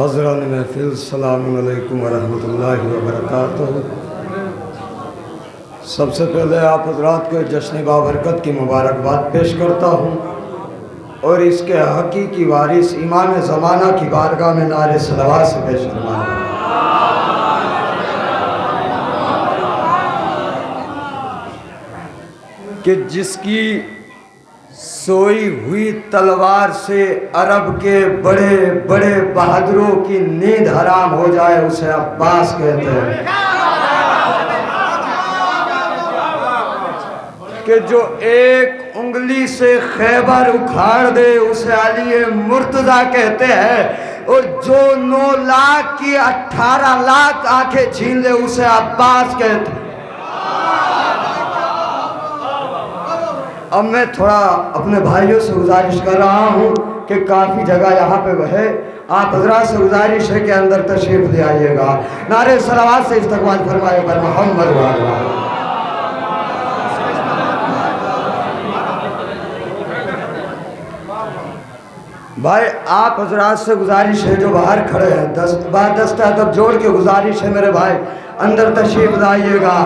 हज़रान महफिल सलाम अलैकुम वरहमतुल्लाहि वबरकातुहू। सबसे पहले आप हज़रात को जश्न बाबरकत की मुबारकबाद पेश करता हूँ और इसके हकीकी वारिस इमाम ज़माना की बारगाह में नारे सलवात से पेश फरमाया कि जिसकी सोई हुई तलवार से अरब के बड़े बड़े बहादुरों की नींद हराम हो जाए उसे अब्बास कहते हैं। कि जो एक उंगली से खैबर उखाड़ दे उसे अली मुर्तज़ा कहते हैं और जो 9 लाख की 18 लाख आंखें छीन ले उसे अब्बास कहते हैं। अब मैं थोड़ा अपने भाइयों से गुजारिश कर रहा हूँ कि काफ़ी जगह यहाँ पे है, आप हज़रात से गुजारिश है कि अंदर तशरीफ़ ले आइएगा। नारे सलावत से इस्तक़बाल फरमाए पर मोहम्मद वाला। भाई आप हज़रात से गुजारिश है जो बाहर खड़े हैं, 10 तब जोड़ के गुजारिश है मेरे भाई अंदर तशरीफ लाइएगा।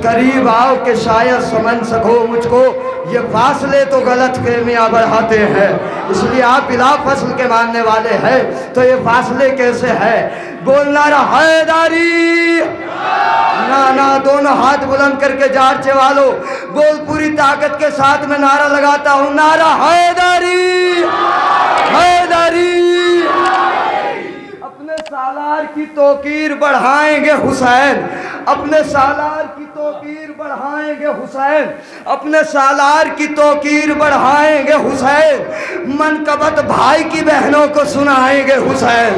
करीब आओ कि शायद समझ सको मुझको, ये फासले तो गलत फहमियाँ बढ़ाते हैं, इसलिए आप बिला फसल के मानने वाले हैं तो ये फासले कैसे है। बोलना रहा हैदारी ना दोनों हाथ बुलंद करके जारचे वालों बोल, पूरी ताकत के साथ में नारा लगाता हूँ, नारा हैदारी हैदारी। अपने सालार की तौकीर बढ़ाएंगे हुसैन, अपने सालार की तौकीर बढ़ाएंगे हुसैन, अपने सालार की तौकीर बढ़ाएंगे हुसैन, मनकबत भाई की बहनों को सुनाएंगे हुसैन।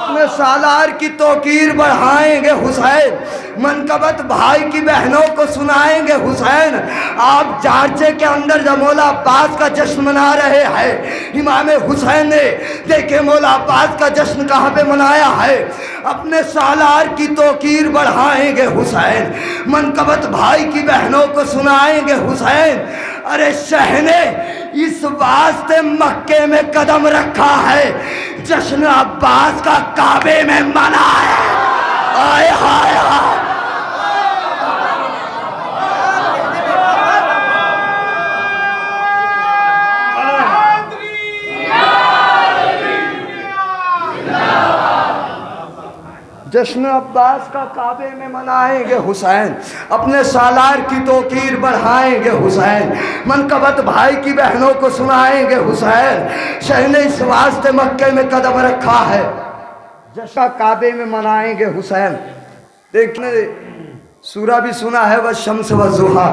अपने सालार की तौकीर बढ़ाएंगे हुसैन, मनकबत भाई की बहनों को सुनाएंगे हुसैन। आप जारचे के अंदर जब मौला अब्बास का जश्न मना रहे हैं, इमाम हुसैन ने देखे मौला अब्बास का जश्न कहाँ पे मनाया है। अपने सालार की तौकीर बढ़ाएंगे हुसैन, मनकबत भाई की बहनों को सुनाएंगे हुसैन। अरे शहने इस वास्ते मक्के में कदम रखा है, जश्न अब्बास का काबे में मनाया। आए हाय हाय जश्न अब्बास का काबे में मनाएंगे हुसैन, अपने सालार की तौकीर बढ़ाएंगे हुसैन, मनकबत भाई की बहनों को सुनाएंगे हुसैन। शहने इस वास्ते मक्के में कदम रखा है, जश्न काबे में मनाएंगे हुसैन। देखने सूरा भी सुना है वह शम्स व ज़ुहा।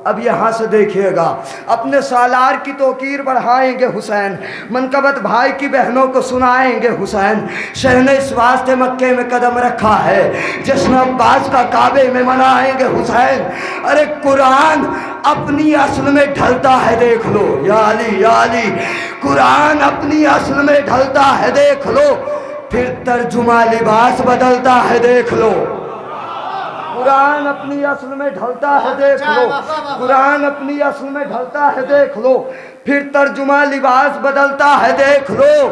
अब यहाँ से देखिएगा, अपने सालार की तौकीर बढ़ाएंगे हुसैन, मनकबत भाई की बहनों को सुनाएंगे हुसैन। शहने इस वास्ते मक्के में कदम रखा है, जश्न अब्बास का काबे में मनाएंगे हुसैन। अरे कुरान अपनी असल में ढलता है देख लो, या अली कुरान अपनी असल में ढलता है देख लो, फिर तर्जुमा लिबास बदलता है देख लो। कुरान अपनी असल में ढलता है देख लो, कुरान अपनी असल में ढलता है देख लो, फिर तर्जुमा लिबास बदलता है देख लो।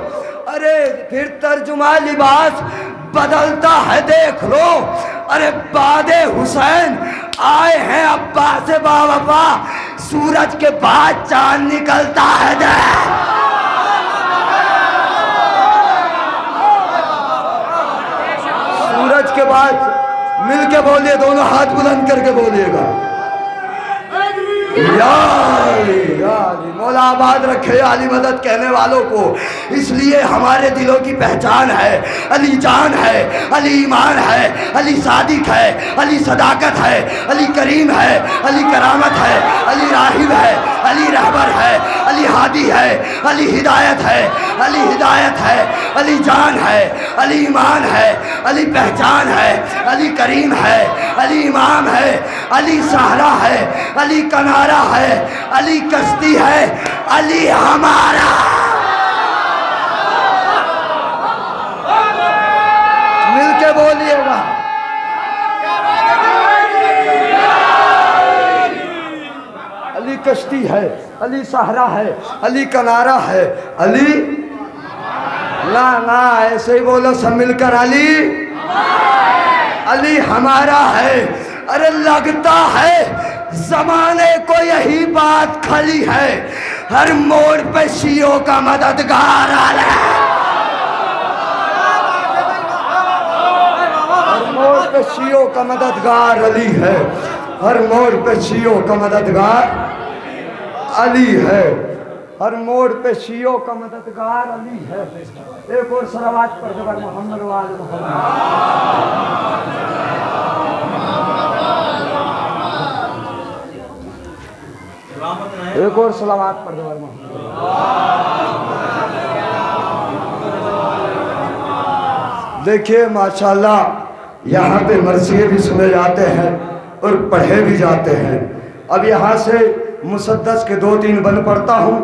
अरे फिर तर्जुमा लिबास बदलता है देख लो। अरे बादे हुसैन आए हैं अब्बास बाबा, सूरज के बाद चांद निकलता है देख। सूरज के बाद मिल के बोलिए, दोनों हाथ बुलंद करके बोलिएगा, मौला आबाद रखे अली मदद कहने वालों को। इसलिए हमारे दिलों की पहचान है, अली जान है, अली ईमान है, अली सादिक है, अली सदाकत है, अली करीम है, अली करामत है, अली राहिब है, अली रहबर है, अली हादी है, अली हिदायत है, अली हिदायत है, अली जान है, अली ईमान है, अली पहचान है, अली करीम है, अली इमाम है, अली सहारा है, अली कनारा है, अली कश्ती है, अली हमारा। मिल के बोलिएगा, अली कश्ती है, अली सहारा है, अली कनारा है, अली ना ना, ऐसे ही बोलो सब मिलकर, अली अली हमारा है। अरे लगता है जमाने को यही बात खली है, हर मोड़ पे शियों का मददगार आला है। हर मोड़ पे शियों का मददगार अली है, हर मोड़ पे शियों का मददगार अली है, हर मोड़ पे शियों का मददगार अली है। एक और सलावत पढ़ दो मोहम्मद वाले मोहम्मद। एक और सलावत पढ़ दो मोहम्मद। देखिए माशाल्लाह, यहाँ पे मरसिए भी सुने जाते हैं और पढ़े भी जाते हैं। अब यहाँ से मुसद्दस के 2-3 बंद पढ़ता हूँ।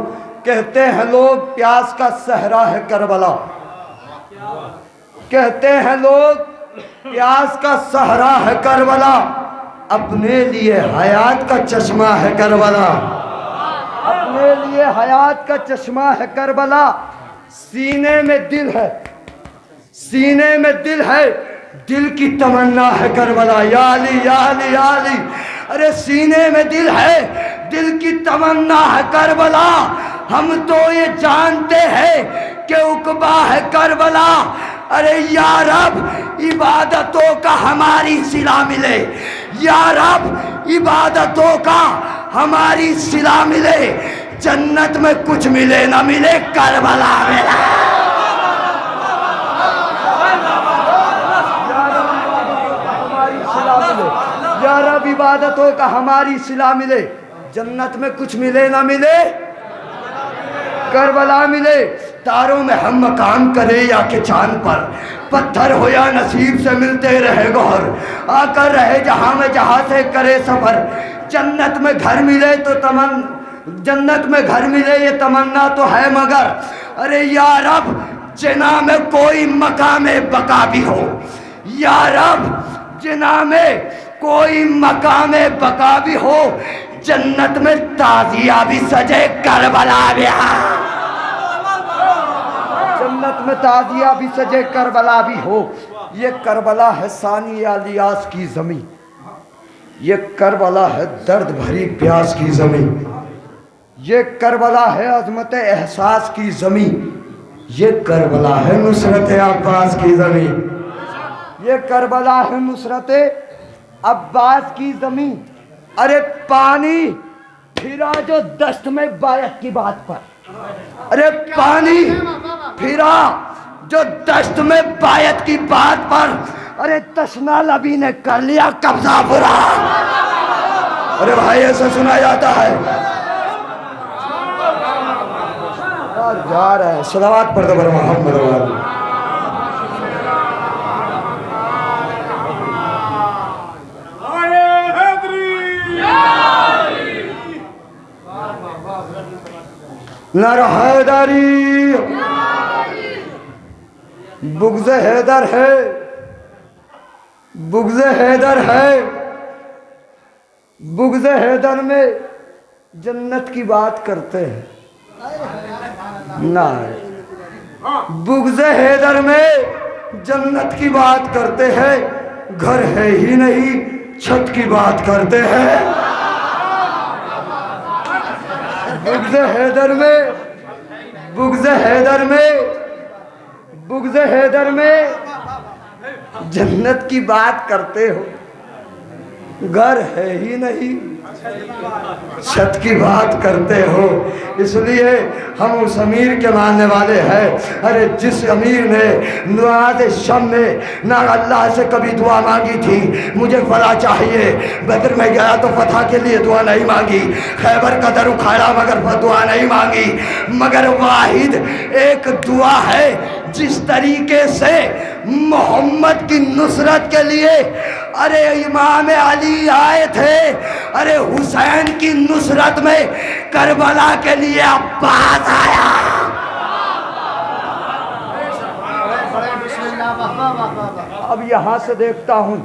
कहते हैं लोग प्यास का सहरा है करबला, कहते हैं लोग प्यास का सहरा है करबला, अपने लिए हयात का चश्मा है करबला, अपने लिए हयात का चश्मा है करबला। सीने में दिल है, सीने में दिल है, दिल की तमन्ना है करबला। या अली या अली या अली। अरे सीने में दिल है, दिल की तमन्ना है करबला। हम तो ये जानते हैं कि उकबा है करबला। अरे या रब इबादतों का हमारी सिला मिले, या रब इबादतों का हमारी सिला मिले। जन्नत में कुछ मिले ना मिले, करबला मिला। या रब इबादतों का हमारी सिला मिले, जन्नत में कुछ मिले ना मिले, करबला मिले। तारों में हम मकाम करें या के चांद पर, पत्थर हो या नसीब से मिलते रहे गौर, आकर रहे जहां में जहां से करे सफर। जन्नत में घर मिले तो जन्नत में घर मिले ये तमन्ना तो है, मगर अरे या रब जिना में कोई मकामे बका भी हो, या रब जिना में कोई मकामे बका भी हो। जन्नत में ताजिया भी सजे, करबला भी। जन्नत में ताजिया भी सजे, करबला भी हो। ये करबला है सानी इलियास की ज़मीं, ये करबला है दर्द भरी प्यास की ज़मीं, ये करबला है अज़मत एहसास की ज़मीं, ये करबला है नुसरत अब्बास की ज़मीं, ये करबला है नुसरत अब्बास की ज़मीं। अरे पानी फिरा जो दश्त में बायत की बात पर, अरे पानी फिरा जो दश्त में बायत की बात पर। अरे तशना लबी ने कर लिया कब्जा बुरा। अरे भाई ऐसा सुना जाता है। जा रहे हैं सलावत पढ़ दो मोहम्मद वाले। नर हैदरी बुग़्ज़ हैदर है, बुग़्ज़ हैदर है। बुग़्ज़ हैदर में जन्नत की बात करते हैं ना, बुग़्ज़ हैदर में जन्नत की बात करते हैं। घर है ही नहीं छत की बात करते हैं। बुग़्ज़ हैदर में, बुग़्ज़ हैदर में, बुग़्ज़ हैदर में जन्नत की बात करते हो। घर है ही नहीं छत की बात करते हो। इसलिए हम उस अमीर के मानने वाले हैं। अरे जिस अमीर ने नमाज़ शब में ना अल्लाह से कभी दुआ मांगी थी, मुझे फला चाहिए, बदर में गया तो फतह के लिए दुआ नहीं मांगी, खैबर का दर उखाड़ा मगर दुआ नहीं मांगी, मगर वाहिद एक दुआ है जिस तरीके से मोहम्मद की नुसरत के लिए अरे इमाम अली आए थे, अरे हुसैन की नुसरत में करबला के लिए अब्बास आया। अब यहाँ से देखता हूँ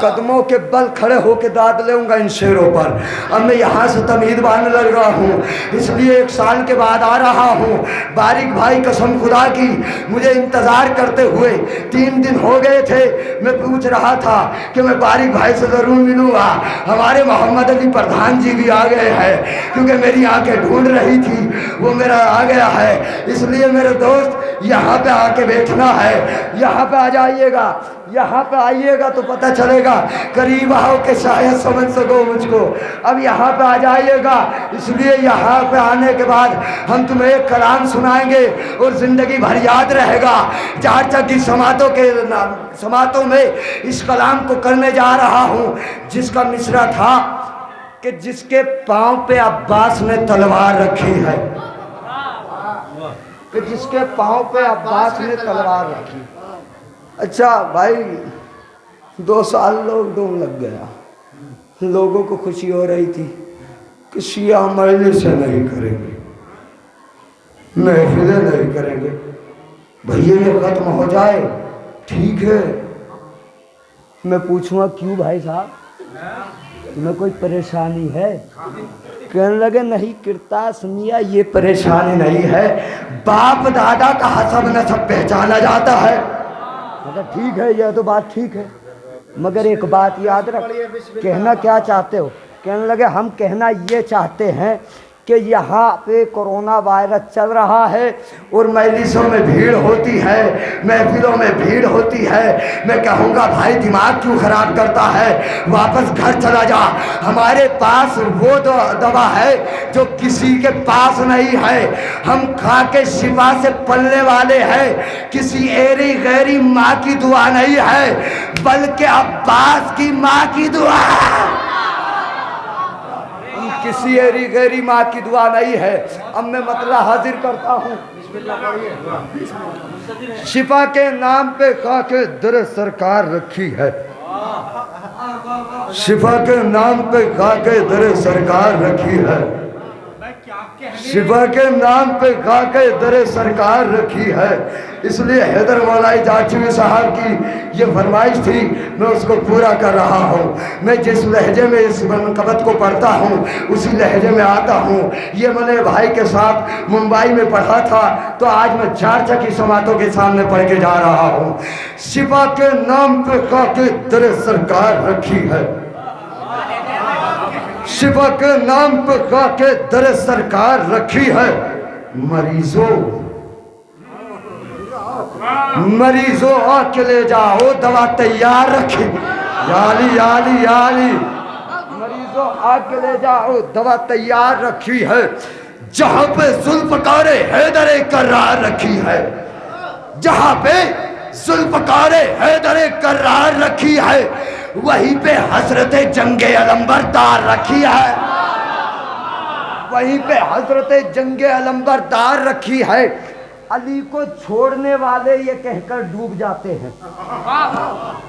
कदमों के बल खड़े होकर दाद लेऊंगा इन शेरों पर। अब मैं यहाँ से तमीद बांधने लग रहा हूँ, इसलिए 1 साल के बाद आ रहा हूँ। बारिक भाई कसम खुदा की मुझे इंतज़ार करते हुए 3 दिन हो गए थे। मैं पूछ रहा था कि मैं बारिक भाई से ज़रूर मिलूँगा। हमारे मोहम्मद अली प्रधान जी भी आ गए हैं, क्योंकि मेरी आंखें ढूंढ रही थी, वो मेरा आ गया है। इसलिए मेरे दोस्त यहाँ पे आके बैठना है। यहाँ पे आ जाइएगा, यहाँ पे आइएगा तो पता चलेगा। करीब आओ के शायद समझ सको मुझको। अब यहाँ पे आ जाइएगा, इसलिए यहाँ पे आने के बाद हम तुम्हें एक कलाम सुनाएंगे और ज़िंदगी भर याद रहेगा। 4 चक्की समातों में इस कलाम को करने जा रहा हूँ, जिसका मिसरा था कि जिसके पाँव पे अब्बास ने तलवार रखी है, कि जिसके पाँव पे अब्बास ने तलवार रखी। अच्छा भाई, 2 साल लॉकडाउन लग गया, लोगों को खुशी हो रही थी कि शिया मजलिस से नहीं करेंगे, महफिलें नहीं करेंगे। भैया ये खत्म हो जाए ठीक है। मैं पूछूंगा क्यों भाई साहब, तुम्हें कोई परेशानी है? कहने लगे नहीं किरतास मियाँ, ये परेशानी नहीं है, बाप दादा का हसब नसब पहचाना जाता है। मतलब ठीक है, यह तो बात ठीक है, मगर एक बात याद रख, कहना क्या चाहते हो? कहने लगे हम कहना ये चाहते हैं कि यहाँ पे कोरोना वायरस चल रहा है और मजलिसों में भीड़ होती है, महफिलों में भीड़ होती है। मैं कहूँगा भाई दिमाग क्यों ख़राब करता है, वापस घर चला जा। हमारे पास वो दवा है जो किसी के पास नहीं है। हम खा के शिफा से पलने वाले हैं, किसी एरी गैरी माँ की दुआ नहीं है, बल्कि अब्बास की माँ की दुआ है। किसी एरी गैरी माँ की दुआ नहीं है। अब मैं मतला हाजिर करता हूँ। शिफा के नाम पे खाके दर सरकार रखी है, शिफा के नाम पे खाके दर सरकार रखी है, शिफा के नाम पे खाके दर सरकार रखी है। इसलिए हैदर मौलाई जाचवी साहब की ये फरमाइश थी, मैं उसको पूरा कर रहा हूँ। मैं जिस लहजे में इस मनकबत को पढ़ता हूँ उसी लहजे में आता हूँ। ये मैंने भाई के साथ मुंबई में पढ़ा था, तो आज मैं 4 चक्की समातों के सामने पढ़ के जा रहा हूँ। शिफा के नाम पे खाके दर सरकार रखी है, शिफा के नाम पे खाके दर सरकार रखी है। मरीजों आके ले जाओ, दवा तैयार रखी। याली याली याली, मरीजों आके ले जाओ, दवा तैयार रखी है। जहाँ पे जुल्फ़कारे हैदर कर्रार रखी है, जहाँ पे जुल्फ़कारे हैदर कर्रार रखी है, वहीं पे हजरत जंगे अलंबरदार रखी है, वहीं पे हजरत जंगे अलंबरदार रखी है। अली को छोड़ने वाले ये कहकर डूब जाते हैं,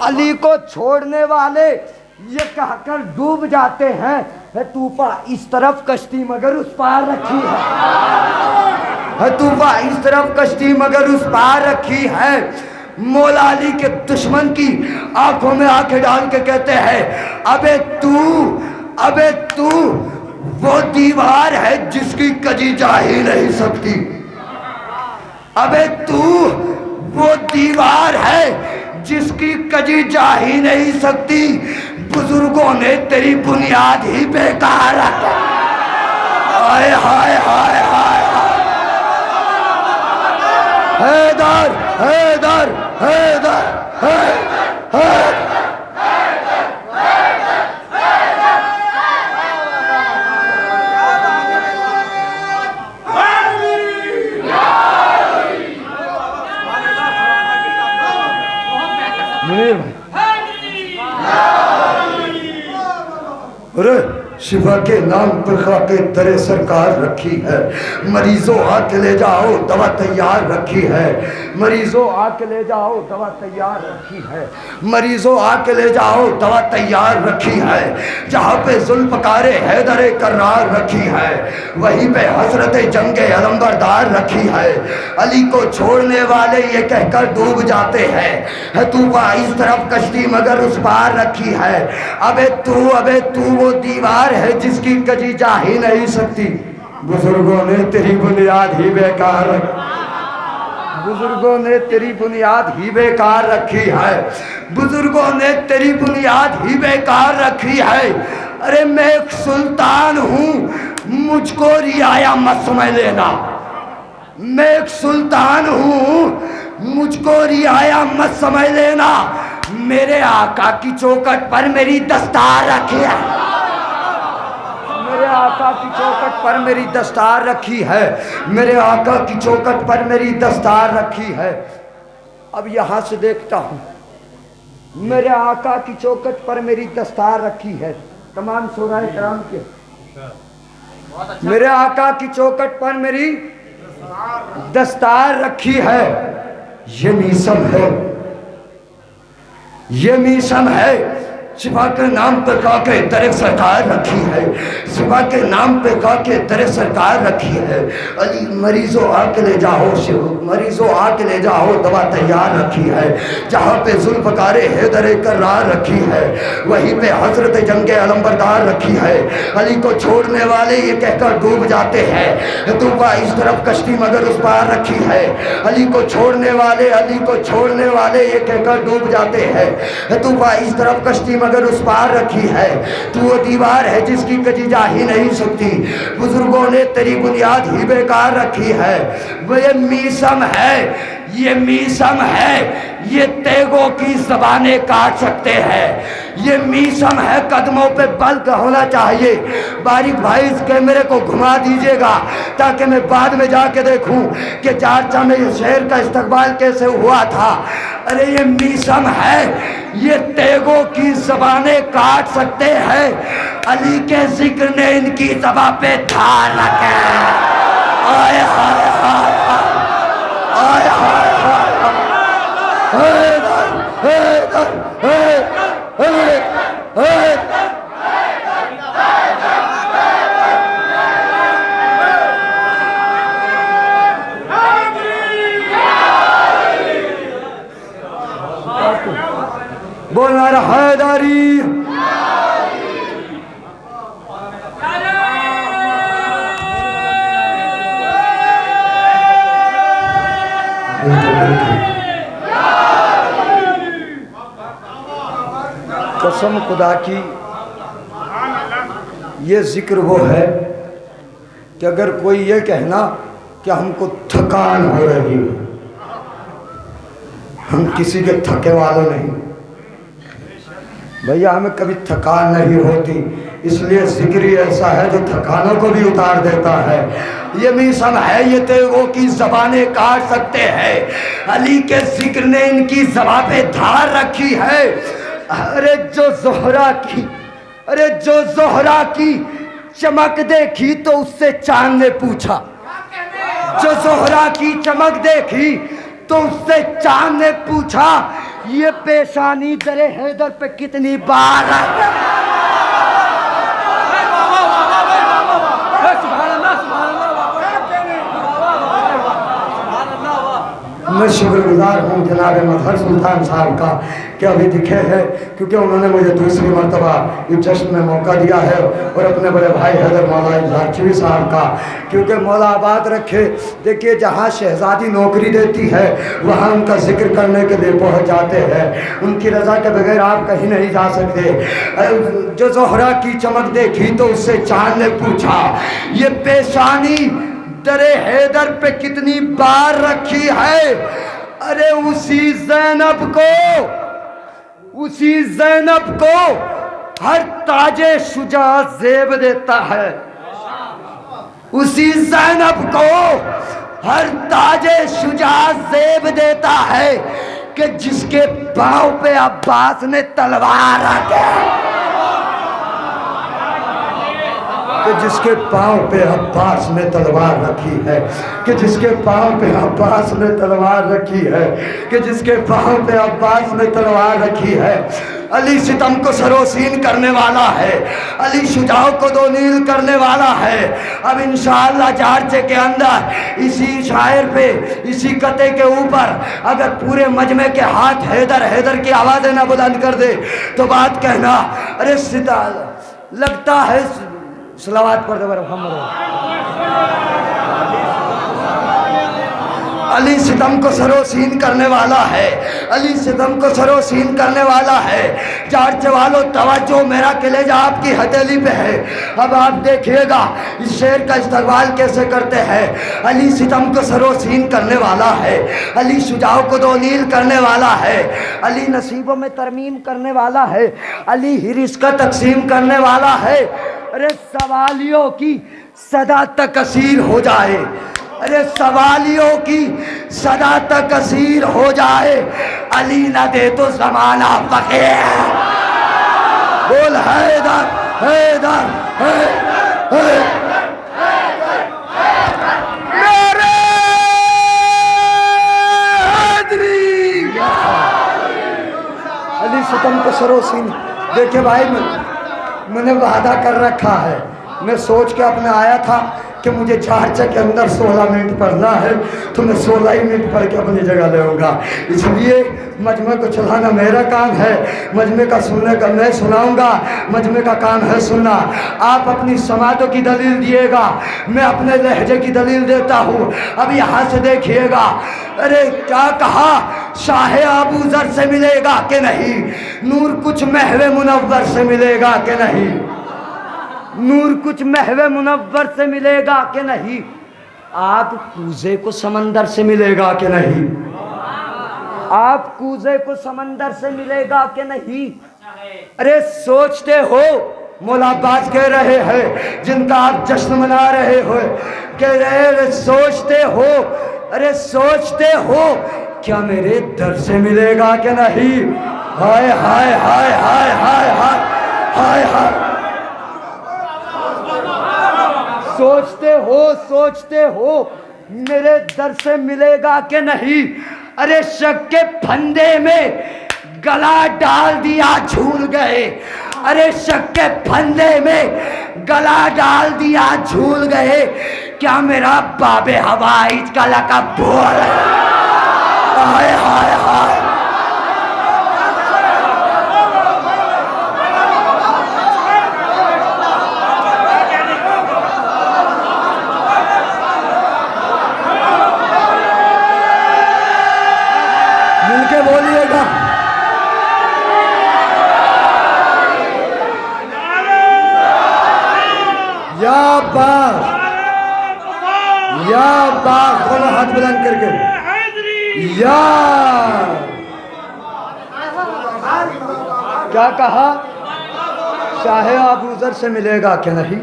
अली को छोड़ने वाले ये कहकर डूब जाते हैं। तूफा इस तरफ कश्ती मगर उस पार रखी है, तूफा इस तरफ कश्ती मगर उस पार रखी है। मौला अली के दुश्मन की आंखों में आंखें डाल के कहते हैं, अबे तू वो दीवार है जिसकी कजी जा ही नहीं सकती, अबे तू वो दीवार है जिसकी कजी जा ही नहीं सकती। बुजुर्गों ने तेरी बुनियाद ही बेकार रखा। हाय हाय हाय हाय हैदर हैदर हैदर हैदर। अरे शिफा के नाम पर खाके दरे सरकार रखी है। मरीजों आके ले जाओ दवा तैयार रखी है। मरीजों आके ले जाओ दवा तैयार रखी है। मरीजों आके ले जाओ दवा तैयार रखी है। जहाँ पे जुल्फ़कारे हैदर करार रखी है, वहीं पे हजरत जंगे अलंबरदार रखी है। अली को छोड़ने वाले ये कहकर डूब जाते हैं, तूफा इस तरफ कश्ती मगर उस पार रखी है। अबे तू वो दीवार है जिसकी कजी जा ही नहीं सकती। बुजुर्गों ने तेरी बुनियाद ही बेकार रखी, बुजुर्गों ने तेरी बुनियाद ही बेकार रखी है। बुजुर्गों ने तेरी बुनियाद ही बेकार रखी है। अरे मैं एक सुल्तान हूं, मुझको रियाया मत समझ लेना। मैं एक सुल्तान हूं, मुझको रियाया मत समझ लेना। मेरे आका की चौखट पर मेरी दस्तार रखी है। मेरे आका की चौखट पर मेरी दस्तार रखी है। मेरे आका की चौखट पर मेरी दस्तार रखी है। अब यहां से देखता हूं, मेरे आका की चौखट पर मेरी दस्तार रखी है। तमाम शोराए कराम के मेरे आका की चौखट पर मेरी दस्तार रखी है। ये मीसम है, ये मीसम है। शिफा के नाम पे काके दरे सरकार रखी है। शिफा के नाम पे काके दरे सरकार रखी है। अली मरीजों आके ले जाओ, मरीजों आके ले जाओ दवा तैयार रखी है। जहाँ पे जुल्फ़कारे हैदर करार रखी है, वहीं पे हजरत जंगे अलंबरदार रखी है। अली को छोड़ने वाले ये कहकर डूब जाते हैं, तूफा इस तरफ कश्ती मगर उस पार रखी है। अली को छोड़ने वाले, अली को छोड़ने वाले ये कहकर डूब जाते हैं, तूफा इस तरफ कश्ती मगर उस पार रखी है। तू वो दीवार है जिसकी कजी जा ही नहीं सकती। बुजुर्गों ने तेरी बुनियाद ही बेकार रखी है। वो ये मीसम है, ये मीसम है। ये तेगों की ज़बानें काट सकते हैं। ये मीसम है, कदमों पे बल होना चाहिए। बारीक भाई इस कैमरे को घुमा दीजिएगा ताकि मैं बाद में जाके देखूं कि चारचा में ये शहर का इस्तकबाल कैसे हुआ था। अरे ये मीसम है, ये तेगों की ज़बानें काट सकते हैं। अली के जिक्र ने इनकी ज़बां पे धार रखे। आय हाय हाय आय हाय बोलना रहा हैदरी। कसम खुदा की ये जिक्र वो है कि अगर कोई ये कहना कि हमको थकान हो रही है, हम किसी के थके वालों नहीं भैया, हमें कभी थकान नहीं होती। इसलिए जिक्र ही ऐसा है जो थकानों को भी उतार देता है। ये मीसम है, ये तेगों की ज़बानें काट सकते हैं। अली के जिक्र ने इनकी ज़बां पे धार रखी है। अरे जो ज़ोहरा की चमक देखी तो उससे चांद ने पूछा। जो ज़ोहरा की चमक देखी तो उससे चांद ने पूछा, ये पेशानी दरे हैदर पे कितनी बार मैं शुक्रगुजार हूँ जनाब मजहर सुल्तान साहब का कि अभी दिखे हैं, क्योंकि उन्होंने मुझे दूसरी मरतबा इस जश्न में मौका दिया है। और अपने बड़े भाई हैदर मौला झारचवी साहब का, क्योंकि मौला आबाद रखे। देखिए जहाँ शहजादी नौकरी देती है वहाँ उनका जिक्र करने के लिए पहुँच जाते हैं। उनकी रज़ा के बगैर आप कहीं नहीं जा सकते। जो ज़ोहरा की चमक देखी तो उससे चांद ने पूछा, ये पेशानी दरे हैदर पे कितनी बार रखी है। अरे उसी ज़ैनब को हर ताजे शुजा ज़ेब देता है। उसी ज़ैनब को हर ताजे शुजा ज़ेब देता है कि जिसके पाँव पे अब्बास ने तलवार रखी। कि जिसके पाँव पे अब्बास ने तलवार रखी है, कि जिसके पाँव पे अब्बास ने तलवार रखी है, कि जिसके पाँव पे अब्बास ने तलवार रखी है। अली सितम को सरोसीन करने वाला है, अली शुजाओं को दो नील करने वाला है। अब इंशाअल्लाह जारचे के अंदर इसी शायर पे, इसी कते के ऊपर अगर पूरे मजमे के हाथ हैदर हैदर की आवाज़ें ना बुलंद कर दे तो बात कहना, अरे सिता लगता है सलावत पढ़ दे मोहम्मद। अली सितम को सरोसीन करने वाला है, अली सितम को सरोसीन करने वाला है। चार्च वालों तवज्जो, मेरा कलेजा आपकी हथेली पे है। अब आप देखिएगा इस शेर का इस्तकबाल कैसे करते हैं। अली सितम को सरोसीन करने वाला है, अली शुजाओं को दो नील करने वाला है, अली नसीबों में तरमीम करने वाला है, अली हिरिस का तकसीम करने वाला है। अरे सवालियों की सदा तकसीर हो जाए, अरे सवालियों की सदा तकसीर हो जाए, अली न दे तो जमाना फकीर। बोल हैदर हैदर मेरे हैदरी। अली सितम को सरोसीन। देखिए भाई, मैंने वादा कर रखा है, मैं सोच के अपने आया था कि मुझे चार्चा के अंदर 16 मिनट पढ़ना है, तो मैं 16 ही मिनट पढ़ के अपनी जगह लेऊंगा। इसलिए मजमे को चलाना मेरा काम है, मजमे का सुनने का मैं सुनाऊंगा, मजमे का काम है सुनना। आप अपनी समातों की दलील दिएगा, मैं अपने लहजे की दलील देता हूँ। अब यहाँ से देखिएगा, अरे क्या कहा, शाह अबू जर से मिलेगा कि नहीं, नूर कुछ महवे मुनव्वर से मिलेगा कि नहीं, नूर कुछ महवे मुनव्वर से मिलेगा कि नहीं, आप कूजे को समंदर से मिलेगा कि नहीं, आप कूजे को समंदर से मिलेगा कि नहीं। अरे सोचते हो, मौला अब्बास कह रहे हैं जिनका आप जश्न मना रहे हो, कह रहे अरे सोचते हो, अरे सोचते हो क्या मेरे दर से मिलेगा कि नहीं। हाय हाय हाय हाय हाय हाय हाय हाय, सोचते हो मेरे दर से मिलेगा कि नहीं। अरे शक के फंदे में गला डाल दिया झूल गए, अरे शक के फंदे में गला डाल दिया झूल गए, क्या मेरा बाबे हवाइज का लक़ब भूल। हाय हाय हाय, मिलके बोलिएगा। या बास, या बास, दोनों हाथ बुलंद करके या। क्या कहा, शाह अबू जर से मिलेगा कि नहीं,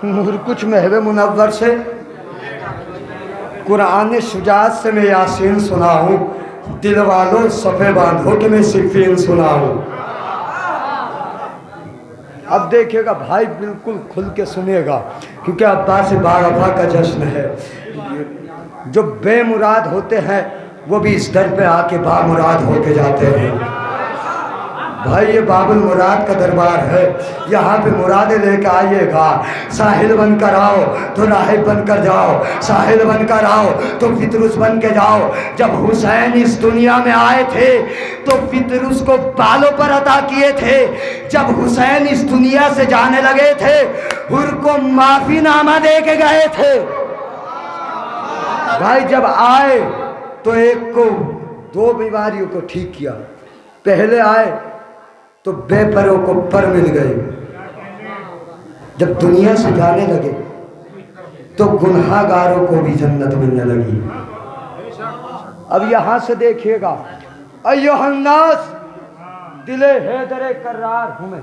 नूर कुछ महवे मुनव्वर से, कुरान शुजात से मैं यासीन सुनाऊं, दिल वालों सफ़े बांधो कि मैं सिफ़ीन सुनाऊं। अब देखिएगा भाई, बिल्कुल खुल के सुनिएगा, क्योंकि अब्बास बारफा का जश्न है। जो बेमुराद होते हैं वो भी इस दर पे आके बामुराद होके जाते हैं। भाई ये बाबुल मुराद का दरबार है, यहाँ पे मुरादे लेकर आइएगा। साहिल बनकर आओ तो राहिब बनकर जाओ, साहिल बनकर आओ तो फितरुस बन के जाओ। जब हुसैन इस दुनिया में आए थे तो फितरुस को बालों पर अता किए थे, जब हुसैन इस दुनिया से जाने लगे थे हुर को माफी नामा दे के गए थे। भाई जब आए तो एक को 2 बीमारियों को ठीक किया, पहले आए तो बेपरों को पर मिल गए, जब दुनिया से जाने लगे तो गुनहागारों को भी जन्नत मिलने लगी। अब यहां से देखिएगा, अय्युहन्नास दिले हैदरे करार हूँ मैं।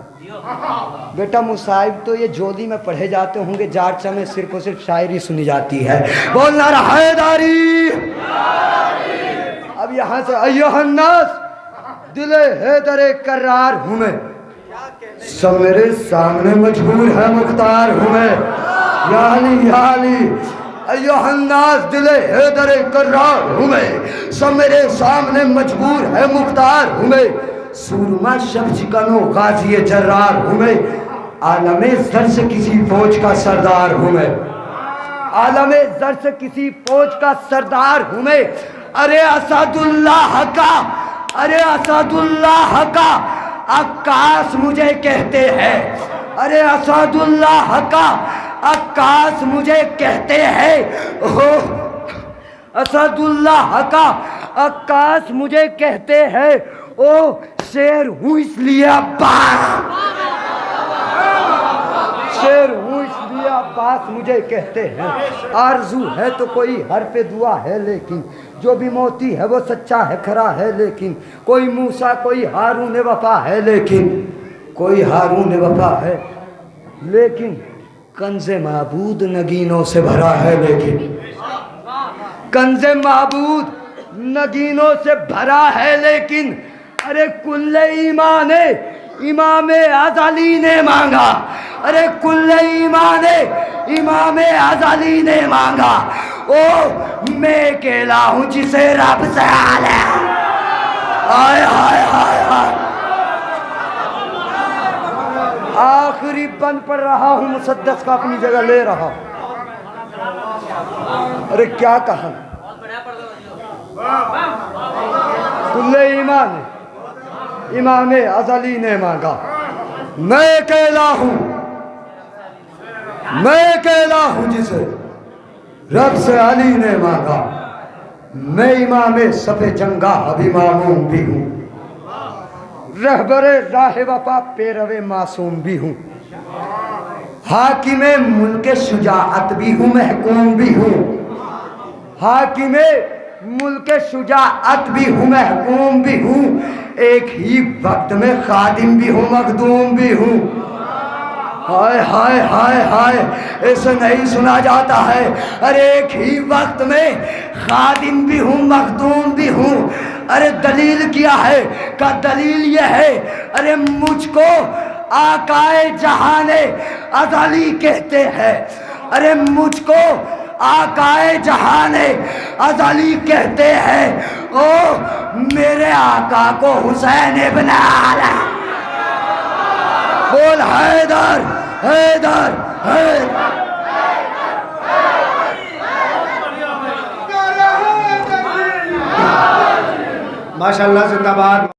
बेटा मुसाहिब तो ये जोली में पढ़े जाते होंगे, जारचा में सिर्फ और सिर्फ शायरी सुनी जाती है। बोलना रहा हैदरी। अब यहां से अय्युहन्नास दिले हैदरे करार हूँ मैं। सब मेरे सामने मजबूर है मुख्तार हूँ मैं, या अली अय्युहन्नास दिले हैदर कर्रार हूँ मैं। सब मेरे सामने मजबूर है मुख्तार हूँ मैं, सूरमा शब चिकनो गाजी जर्रार हूँ मैं। आलमे जर से किसी फौज का सरदार हूँ मैं, आलमे जर से किसी फौज का सरदार हूँ मैं। अरे असदुल्लाह का, अरे असदुल्लाह का अक्कास मुझे कहते हैं, अरे असदुल्लाह का अक्कास मुझे कहते हैं। ओ असदुल्लाह का अक्कास मुझे कहते हैं। ओ शेर हूँ इसलिए अब्बास, शेर हूँ इसलिए अब्बास मुझे कहते हैं। आरजू है तो कोई हरफ दुआ है, लेकिन जो भी मोती है वो सच्चा है खरा है। लेकिन कोई मूसा कोई हारून वफा है, लेकिन कोई हारून वफा है। लेकिन कंज़े माबूद नगीनों से भरा है, लेकिन कंज़े माबूद नगीनों से भरा है। लेकिन अरे कुल्ले ईमाने इमामे अज़ली ने मांगा, अरे कुल्ले ईमाने इमामे अज़ली ने मांगा। ओ मैं अकेला हूँ जिसे रब से हाल है। हाय हाय हाय हाय, आखिरी बंद पढ़ रहा हूँ, मुसद्दस का अपनी जगह ले रहा। अरे क्या कहा, कुल्ले ईमान इमामे अज़ली ने मांगा। मैं अकेला हूँ, मैं अकेला हूँ जिसे रब से अली ने मांगा। मैं इमामे सफ़े जंगा अभी मामूम भी हूँ, रहबरे राह वफा पेरवे मासूम भी हूँ। हाकिमे मुल्के शुजाअत भी हूँ, महकूम भी हूँ। हाकिमे मुल्के शुजाअत भी हूँ, महकूम भी हूँ। एक ही वक्त में खादिम भी हूँ, मखदूम भी हूँ। हाय हाय हाय हाय, ऐसे नहीं सुना जाता है। अरे एक ही वक्त में खादिम भी हूँ, मखदूम भी हूँ। अरे दलील क्या है का दलील ये है, अरे मुझको आकाए जहाने अज़ली कहते हैं। अरे मुझको आकाए जहाने अज़ली कहते हैं। ओ मेरे आका को हुसैन इब्न अली, बोल हैदर हैदर हैदर। माशाअल्लाह, जिंदाबाद।